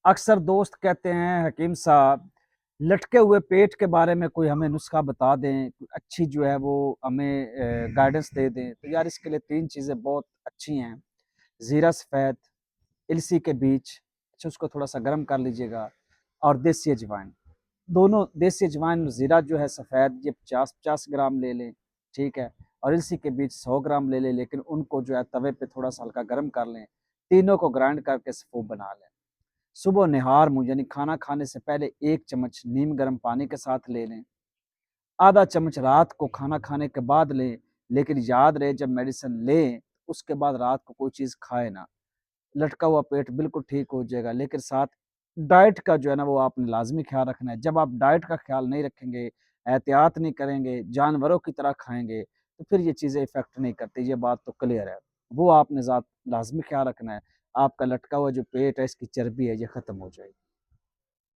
अक्सर दोस्त कहते हैं हकीम साहब, लटके हुए पेट के बारे में कोई हमें नुस्खा बता दें, अच्छी जो है वो हमें गाइडेंस दे दें। तो यार इसके लिए 3 चीज़ें बहुत अच्छी हैं, ज़ीरा सफ़ेद, इलसी के बीज, अच्छा उसको थोड़ा-सा गर्म कर लीजिएगा और देसी अजवाइन। दोनों देसी अजवाइन और ज़ीरा जो है सफ़ेद ये 50-50 ग्राम ले लें, ठीक है? और इलसी के बीज 100 ग्राम ले लें, लेकिन उनको जो है तवे पे थोड़ा-सा हल्का गर्म कर लें, तीनों को ग्राइंड करके सफ़ूप बना लें। सुबह निहार मुँह यानी खाना खाने से पहले 1 चम्मच नीम गर्म पानी के साथ ले लें। आधा चम्मच रात को खाना खाने के बाद लें, लेकिन याद रहे जब मेडिसिन लें, उसके बाद रात को कोई चीज़ खाएँ ना। लटका हुआ पेट बिल्कुल ठीक हो जाएगा, लेकिन साथ डाइट का जो है ना वो आपने लाज़मी ख़्याल रखना है। जब आप डाइट का ख़्याल नहीं रखेंगे, एहतियात नहीं करेंगे, जानवरों की तरह खाएँगे, तो फिर ये चीज़ें इफ़ेक्ट नहीं करती, ये बात तो क्लियर है। वो आपने ज़ात लाज़मी ख़्याल रखना है, आपका लटका हुआ जो पेट है, इसकी चर्बी है, ये ख़त्म हो जाएगी।